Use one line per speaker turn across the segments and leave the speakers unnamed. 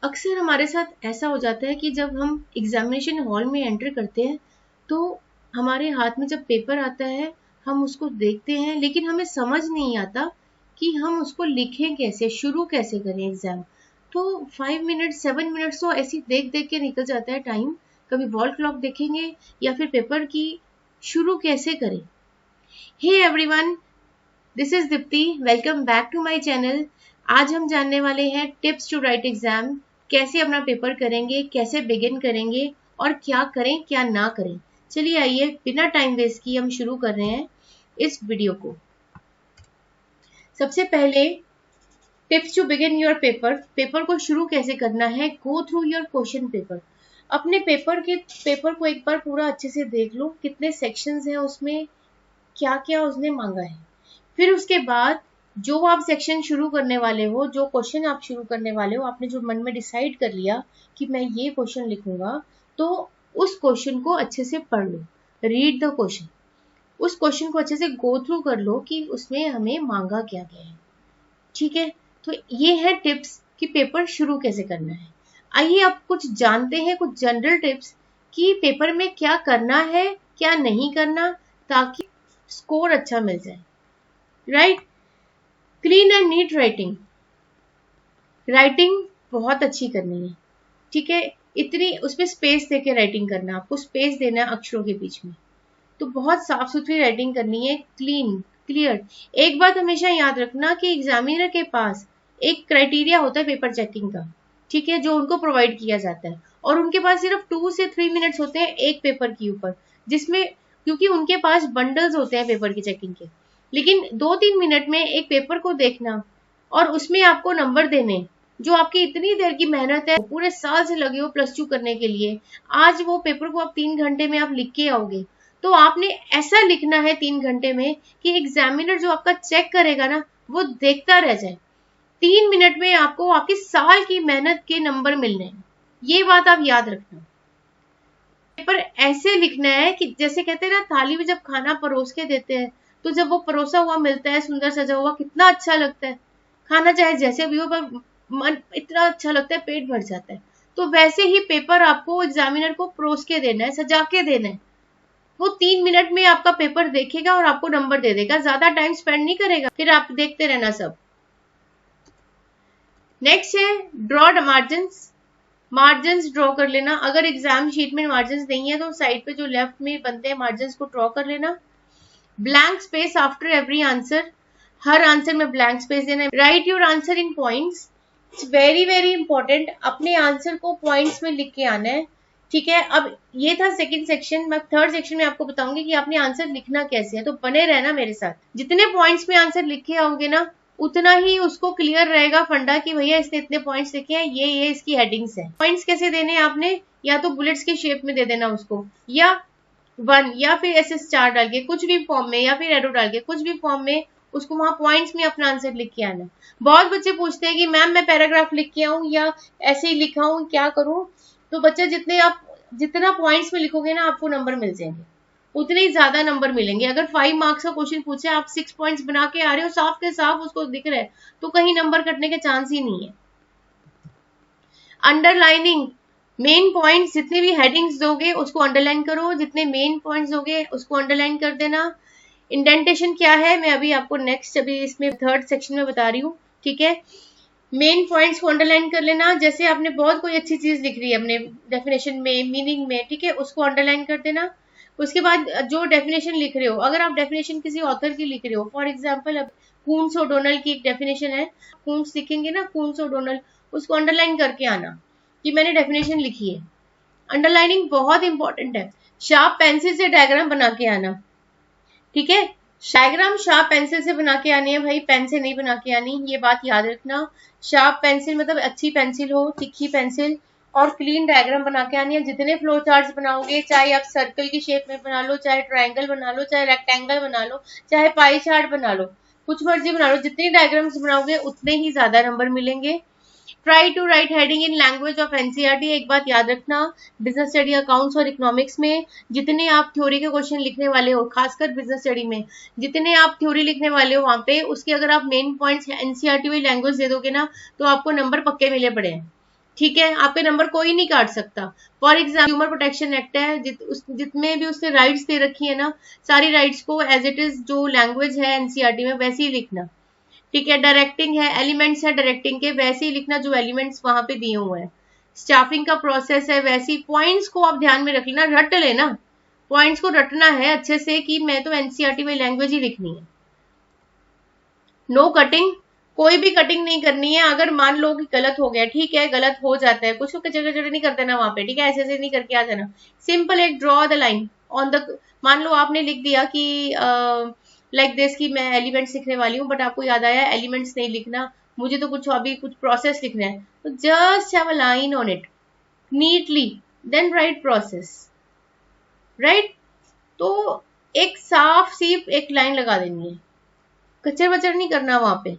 अक्सर हमारे साथ ऐसा हो जाता है कि जब हम एग्जामिनेशन हॉल में एंटर करते हैं तो हमारे हाथ में जब पेपर आता है हम उसको देखते हैं, लेकिन हमें समझ नहीं आता कि हम उसको लिखें कैसे, शुरू कैसे करें एग्जाम। तो 5 मिनट 7 मिनट्स तो ऐसे देख देख के निकल जाता है टाइम। कभी वॉल क्लॉक देखेंगे या फिर पेपर की शुरू कैसे करें। Hey everyone, this is Deepti, welcome back to my channel. आज हम जानने वाले हैं टिप्स टू राइट एग्जाम, कैसे अपना पेपर करेंगे, कैसे बिगिन करेंगे और क्या करें क्या ना करें। चलिए आइए बिना टाइम वेस्ट किए हम शुरू कर रहे हैं इस वीडियो को। सबसे पहले tips to begin your paper, paper को शुरू कैसे करना है। Go through your question paper, अपने पेपर को एक बार पूरा अच्छे से देख लो, कितने सेक्शंस हैं उसमें, क्या क्या उसने मांगा है। फिर उसके बाद जो आप सेक्शन शुरू करने वाले हो, जो क्वेश्चन आप शुरू करने वाले हो, आपने जो मन में डिसाइड कर लिया कि मैं ये क्वेश्चन लिखूंगा, तो उस क्वेश्चन को अच्छे से पढ़ लो। रीड द क्वेश्चन, उस क्वेश्चन को अच्छे से गो थ्रू कर लो कि उसमें हमें मांगा क्या गया है। ठीक है, तो ये है टिप्स कि पेपर शुरू कैसे करना है। आइए अब कुछ जानते हैं, कुछ जनरल टिप्स कि पेपर में क्या करना है क्या नहीं करना, ताकि स्कोर अच्छा मिल जाए। Right, clean and neat writing, writing बहुत अच्छी करनी है। ठीक है, इतनी उसमें स्पेस देके राइटिंग करना, आपको स्पेस देना है अक्षरों के बीच में, तो बहुत साफ सुथरी राइटिंग करनी है, क्लीन क्लियर। एक बात हमेशा याद रखना कि एग्जामिनर के पास एक क्राइटेरिया होता है पेपर चेकिंग का, ठीक है, जो उनको प्रोवाइड किया जाता है, और उनके पास सिर्फ 2 से 3 मिनट्स होते हैं एक पेपर के ऊपर, जिसमें क्योंकि उनके पास बंडल्स होते हैं पेपर की चेकिंग के, लेकिन 2-3 मिनट में एक पेपर को देखना और उसमें आपको नंबर देने, जो आपकी इतनी देर की मेहनत है, पूरे साल से लगे हो +2 करने के लिए, आज वो पेपर को आप 3 घंटे में आप लिख के आओगे, तो आपने ऐसा लिखना है 3 घंटे में कि एग्जामिनर जो आपका चेक करेगा ना, वो देखता रह जाए। 3 मिनट में आपको आपकी साल की मेहनत के नंबर मिलने हैं, ये बात आप याद रखना। पेपर ऐसे लिखना है कि जैसे कहते हैं ना, थाली में जब खाना परोस के देते हैं, तो जब वो परोसा हुआ मिलता है सुंदर सजा हुआ, कितना अच्छा लगता है। खाना चाहे जैसे भी हो, पर मन इतना अच्छा लगता है, पेट भर जाता है। तो वैसे ही पेपर आपको एग्जामिनर को परोस के देना है, सजा के देना है। वो 3 मिनट में आपका पेपर देखेगा और आपको नंबर दे देगा, ज्यादा टाइम स्पेंड नहीं करेगा, फिर आप देखते रहना सब। नेक्स्ट है ड्रॉ मार्जिन्स, मार्जिन्स ड्रॉ कर लेना। अगर एग्जाम शीट में मार्जिन्स नहीं है तो साइड पे जो लेफ्ट में बनते हैं मार्जिन्स को ड्रॉ कर लेना। Blank space after every answer, हर आंसर में ब्लैंक स्पेस देना है। Write your answer in points, it's very very important, अपने आंसर को पॉइंट्स में लिख के आना है। ठीक है, अब ये था सेकंड सेक्शन, मैं थर्ड सेक्शन में आपको बताऊंगी कि आपने आंसर लिखना कैसे है, तो बने रहना मेरे साथ। जितने पॉइंट्स में आंसर लिखे होंगे ना, उतना ही उसको क्लियर रहेगा फंडा कि भैया इसने इतने पॉइंट्स लिखे हैं, ये इसकी हेडिंग्स है। पॉइंट्स कैसे देने हैं आपने, या तो बुलेट्स के शेप में दे देना उसको, या 1 या फिर ऐसे स्टार डाल के कुछ भी फॉर्म में, या फिर एरो डाल के कुछ भी फॉर्म में उसको वहां पॉइंट्स में अपना आंसर लिख के आना। बहुत बच्चे पूछते हैं कि मैम मैं पैराग्राफ लिख के आऊं या ऐसे ही लिखा हूं, क्या करूं। तो बच्चे जितना पॉइंट्स में लिखोगे ना, आपको नंबर मिल जाएंगे, उतने ही ज्यादा नंबर मिलेंगे। अगर 5 मार्क्स का क्वेश्चन पूछे, आप 6 पॉइंट्स बना के आ रहे हो, साफ के साफ उसको दिख रहा है, तो कहीं नंबर कटने के चांस ही नहीं है। अंडरलाइनिंग, मेन पॉइंट्स, जितने भी हेडिंग्स दोगे उसको अंडरलाइन करो, जितने मेन पॉइंट्स दोगे उसको अंडरलाइन कर देना। इंडेंटेशन क्या है, मैं अभी इसमें थर्ड सेक्शन में बता रही हूँ। ठीक है, मेन पॉइंट्स को अंडरलाइन कर लेना। जैसे आपने बहुत कोई अच्छी चीज लिख रही है अपने डेफिनेशन में, मीनिंग में, ठीक है, उसको अंडरलाइन कर देना। उसके बाद जो डेफिनेशन लिख रहे हो, अगर आप डेफिनेशन किसी ऑथर की लिख रहे हो, फॉर एग्जाम्पल अब कून्स ओडोनल की एक डेफिनेशन है, कून्स लिखेंगे ना, कून्स ओडोनल, उसको अंडरलाइन करके आना कि मैंने डेफिनेशन लिखी है। अंडरलाइनिंग बहुत इंपॉर्टेंट है। शार्प पेंसिल से डायग्राम बना के आना, ठीक है, डायग्राम शार्प पेंसिल से बना के आनी है भाई, पेन से नहीं बना के आनी, ये बात याद रखना। शार्प पेंसिल मतलब अच्छी पेंसिल हो, तिखी पेंसिल, और क्लीन डायग्राम बना के आनी है। जितने फ्लो चार्ट्स बनाओगे, चाहे आप सर्कल की शेप में बना लो, चाहे ट्रायंगल बना लो, चाहे रेक्टेंगल बना लो, चाहे पाई चार्ट बना लो, कुछ मर्जी बना लो, जितनी डायग्राम्स बनाओगे उतने ही ज्यादा नंबर मिलेंगे। Try to write heading in language of NCERT, एक बात याद रखना, बिजनेस स्टडी, अकाउंट्स और इकोनॉमिक्स में जितने आप थ्योरी के क्वेश्चन लिखने वाले हो, खासकर बिजनेस स्टडी में जितने आप थ्योरी लिखने वाले हो, वहां पे उसके अगर आप मेन पॉइंट्स एनसीईआरटी वाली लैंग्वेज दे दोगे ना, तो आपको नंबर पक्के मिले पड़े हैं। ठीक है, आपके नंबर कोई नहीं काट सकता। For example consumer protection act है, जितने भी उसने राइट्स दे रखी है ना, सारी राइट्स को एज इट इज जो लैंग्वेज है एनसीईआरटी में वैसे ही लिखना। ठीक है, डायरेक्टिंग है, एलिमेंट्स है डायरेक्टिंग के, वैसे ही लिखना जो एलिमेंट्स वहां पे दिए हुए हैं। स्टाफिंग का प्रोसेस है, वैसे ही पॉइंट्स को आप ध्यान में रख लेना, रट लेना, पॉइंट्स को रटना है अच्छे से कि मैं तो एनसीईआरटी में लैंग्वेज ही लिखनी है। नो कटिंग, कोई भी कटिंग नहीं करनी है। अगर मान लो कि गलत हो गया, ठीक है, गलत हो जाता है, कुछ कचर कचर नहीं करते ना वहां पे, ठीक है, ऐसे ऐसे नहीं करके आ जाना। सिंपल एक draw the line on the, मान लो आपने लिख दिया कि लाइक दिस कि मैं एलिमेंट्स लिखने वाली हूँ, बट आपको याद आया एलिमेंट्स नहीं लिखना, मुझे तो कुछ अभी कुछ प्रोसेस लिखना है, तो just have a line on it neatly, then write process, right. तो एक साफ सी एक लाइन लगा देनी है, कचर बचर नहीं करना वहां पे।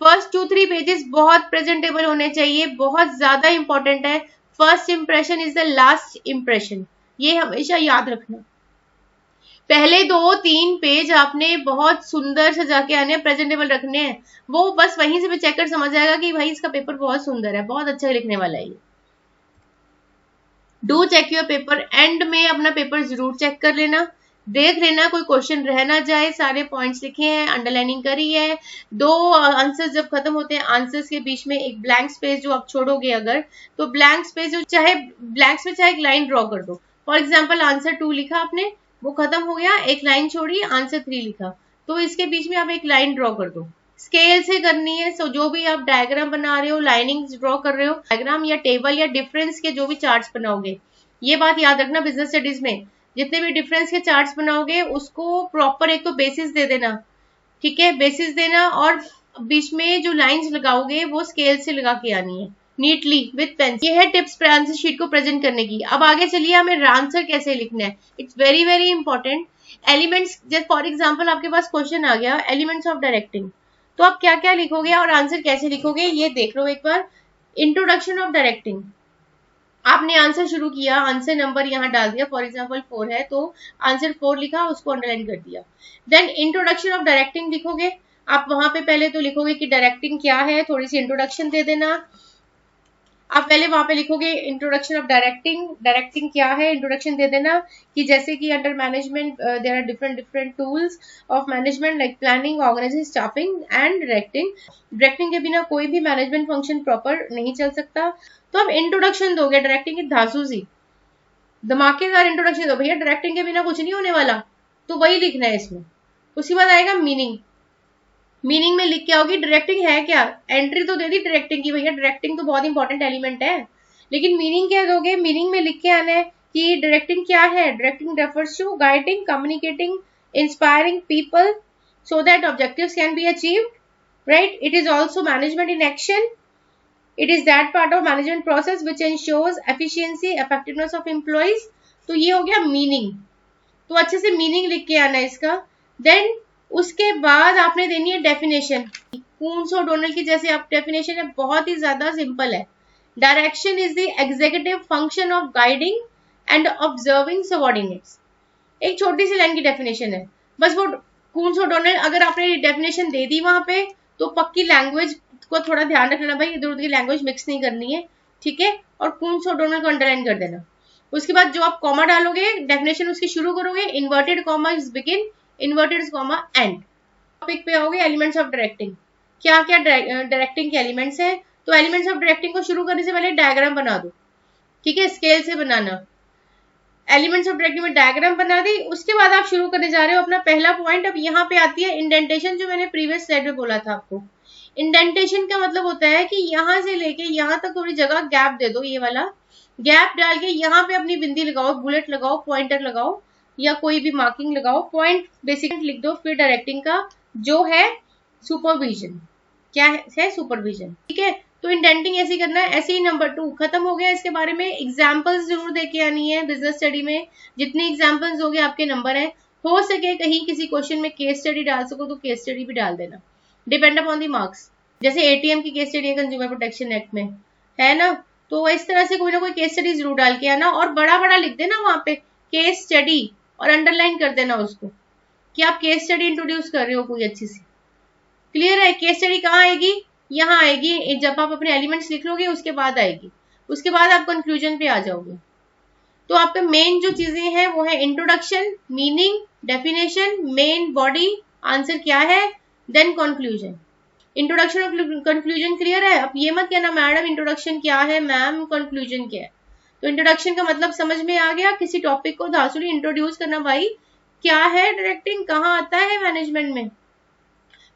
फर्स्ट 2-3 पेजेस बहुत प्रेजेंटेबल होने चाहिए, बहुत ज्यादा इंपॉर्टेंट है। First impression is the last impression, ये हमेशा याद रखना। पहले 2-3 पेज आपने बहुत सुंदर सजा के आने, प्रेजेंटेबल रखने हैं, वो बस वहीं से भी चेक कर समझ जाएगा कि भाई इसका पेपर बहुत सुंदर है, बहुत अच्छा लिखने वाला है। Do check your paper, end में अपना पेपर जरूर चेक कर लेना, देख लेना कोई क्वेश्चन रह ना जाए, सारे पॉइंट्स लिखे हैं, अंडरलाइनिंग करी है। दो आंसर्स जब खत्म होते हैं, आंसर्स के बीच में एक ब्लैंक स्पेस जो आप छोड़ोगे अगर, तो ब्लैंक स्पेस जो चाहे ब्लैंक में चाहे एक लाइन ड्रॉ कर दो। फॉर एग्जाम्पल आंसर 2 लिखा आपने, वो खत्म हो गया, एक लाइन छोड़ी, आंसर 3 लिखा, तो इसके बीच में आप एक लाइन ड्रॉ कर दो। स्केल से करनी है, सो जो भी आप डायग्राम बना रहे हो, लाइनिंग ड्रॉ कर रहे हो, डायग्राम या टेबल या डिफरेंस के जो भी चार्ट्स बनाओगे, ये बात याद रखना बिजनेस स्टडीज में, जितने भी डिफरेंस के चार्ट्स बनाओगे उसको प्रॉपर एक तो बेसिस दे देना, ठीक है, बेसिस देना, और बीच में जो लाइंस लगाओगे वो स्केल से लगा के आनी है नीटली विद पेन। ये है टिप्स आंसर शीट को प्रेजेंट करने की। अब आगे चलिए, हमें आंसर कैसे लिखना है, it's very very important. Elements, जैसे फॉर एग्जाम्पल आपके पास क्वेश्चन आ गया एलिमेंट्स ऑफ डायरेक्टिंग, तो आप क्या क्या लिखोगे और आंसर कैसे लिखोगे ये देख लो एक बार। इंट्रोडक्शन ऑफ डायरेक्टिंग, आपने आंसर शुरू किया, आंसर नंबर यहाँ डाल दिया, फॉर एग्जाम्पल 4 है तो आंसर 4 लिखा, उसको अंडरलाइन कर दिया। देन इंट्रोडक्शन ऑफ डायरेक्टिंग लिखोगे, आप वहां पे पहले तो लिखोगे कि डायरेक्टिंग क्या है, थोड़ी सी इंट्रोडक्शन दे देना। आप पहले वहां पे लिखोगे इंट्रोडक्शन ऑफ डायरेक्टिंग, डायरेक्टिंग क्या है, इंट्रोडक्शन दे देना कि जैसे कि under management there are different different tools of management like planning, organising, staffing and directing. Directing के बिना कोई भी मैनेजमेंट फंक्शन प्रॉपर नहीं चल सकता। तो आप इंट्रोडक्शन दोगे डायरेक्टिंग की धांसू सी, धमाकेदार इंट्रोडक्शन दो भैया, डायरेक्टिंग के बिना कुछ नहीं होने वाला, तो वही लिखना है इसमें। उसके बाद आएगा मीनिंग, मीनिंग में लिख के आओगी डायरेक्टिंग है क्या, एंट्री तो दे दी डायरेक्टिंग की, भैया डायरेक्टिंग तो बहुत इंपॉर्टेंट एलिमेंट है, लेकिन मीनिंग क्या दोगे, मीनिंग में लिख के आना है कि डायरेक्टिंग क्या है। Directing refers to guiding, communicating, inspiring people so that objectives can be achieved, right? It is also management in action. It is that part of management process which ensures efficiency, effectiveness of employees. तो ये हो गया meaning, तो अच्छे से meaning लिख के आना है इसका। देन उसके बाद आपने देनी है डेफिनेशन, कून्स और डोनल की जैसे आप डेफिनेशन है, बहुत ही ज्यादा सिंपल है। Direction is the executive function of guiding and observing subordinates, एक छोटी सी लाइन की डेफिनेशन है बस। वो कून्स और डोनल अगर आपने डेफिनेशन दे दी वहां पे, तो पक्की लैंग्वेज को थोड़ा ध्यान रखना भाई, इधर उधर की लैंग्वेज मिक्स नहीं करनी है, ठीक है। और कून्स और डोनल को अंडरलाइन कर देना। उसके बाद जो आप कॉमा डालोगे, डेफिनेशन उसकी शुरू करोगे, inverted comma is begin, inverted comma and. Topic पे आओगे एलिमेंट्स ऑफ डायरेक्टिंग, क्या क्या डायरेक्टिंग के एलिमेंट्स है। तो एलिमेंट्स ऑफ डायरेक्टिंग को शुरू करने से पहले डायग्राम बना दो, ठीक है, स्केल से बनाना। एलिमेंट्स ऑफ डायरेक्टिंग में डायग्राम बना दी, उसके बाद आप शुरू करने जा रहे हो अपना पहला पॉइंट। अब यहाँ पे आती है इंडेंटेशन, जो मैंने प्रीवियस स्लाइड में बोला था आपको। इंडेंटेशन का मतलब होता है कि यहाँ से लेके यहाँ तक थोड़ी जगह गैप दे दो, ये वाला गैप डाल के यहाँ पे अपनी बिंदी लगाओ, बुलेट लगाओ, पॉइंटर लगाओ या कोई भी मार्किंग लगाओ, पॉइंट बेसिक लिख दो। फिर डायरेक्टिंग का जो है सुपरविजन, क्या है सुपरविजन, ठीक है। तो इंडेंटिंग ऐसे करना है। ऐसे ही नंबर 2 खत्म हो गया, इसके बारे में एग्जांपल्स जरूर देके आनी है। बिजनेस स्टडी में जितनी एग्जांपल्स दोगे आपके नंबर है। हो सके कहीं किसी क्वेश्चन में केस स्टडी डाल सको तो केस स्टडी भी डाल देना, डिपेंड अपॉन दी मार्क्स। जैसे एटीएम की केस स्टडी है कंज्यूमर प्रोटेक्शन एक्ट में, है ना, तो इस तरह से कोई ना कोई केस स्टडी जरूर डाल के आना, और बड़ा बड़ा लिख देना वहां पे केस स्टडी, और अंडरलाइन कर देना उसको कि आप केस स्टडी इंट्रोड्यूस कर रहे हो कोई अच्छी सी। क्लियर है? केस स्टडी कहाँ आएगी, यहाँ आएगी जब आप अपने एलिमेंट्स लिख लोगे, उसके बाद आएगी, उसके बाद आप कंक्लूजन पे आ जाओगे। तो आपके मेन जो चीजें हैं वो है introduction, meaning, definition, main body, answer क्या है, देन कंक्लूजन। इंट्रोडक्शन और कंक्लूजन क्लियर है? अब ये मत कहना मैडम इंट्रोडक्शन क्या है, मैम कंक्लूजन क्या है। तो इंट्रोडक्शन का मतलब समझ में आ गया, किसी टॉपिक को धांसुली इंट्रोड्यूस करना, भाई क्या है डायरेक्टिंग, कहाँ आता है मैनेजमेंट में।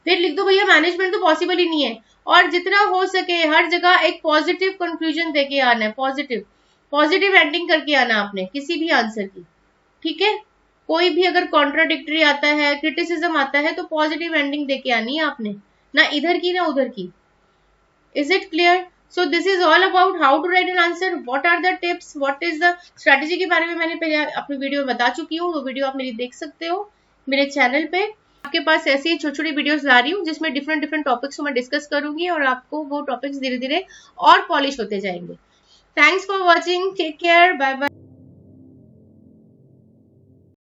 फिर लिख दो भैया मैनेजमेंट तो पॉसिबल ही नहीं है, और जितना हो सके हर जगह एक पॉजिटिव कंक्लूजन देके आना है, पॉजिटिव पॉजिटिव एंडिंग करके आना आपने किसी भी आंसर की, ठीक है। कोई भी अगर कॉन्ट्राडिक्टरी आता है, क्रिटिसिज्म आता है, तो पॉजिटिव एंडिंग देके आनी है आपने, ना इधर की ना उधर की। Is it clear? So this is all about how to write an answer, what are the tips, what is the strategy के बारे में मैंने पहले अपनी वीडियो में बता चुकी हूँ, वो वीडियो आप मेरी देख सकते हो मेरे चैनल पे। आपके पास ऐसे ही छोटी छोटी वीडियोस ला रही हूँ जिसमें डिफरेंट डिफरेंट टॉपिक्स को मैं डिस्कस करूंगी, और आपको वो टॉपिक्स धीरे धीरे और पॉलिश होते जाएंगे। Thanks for watching, take care, bye bye.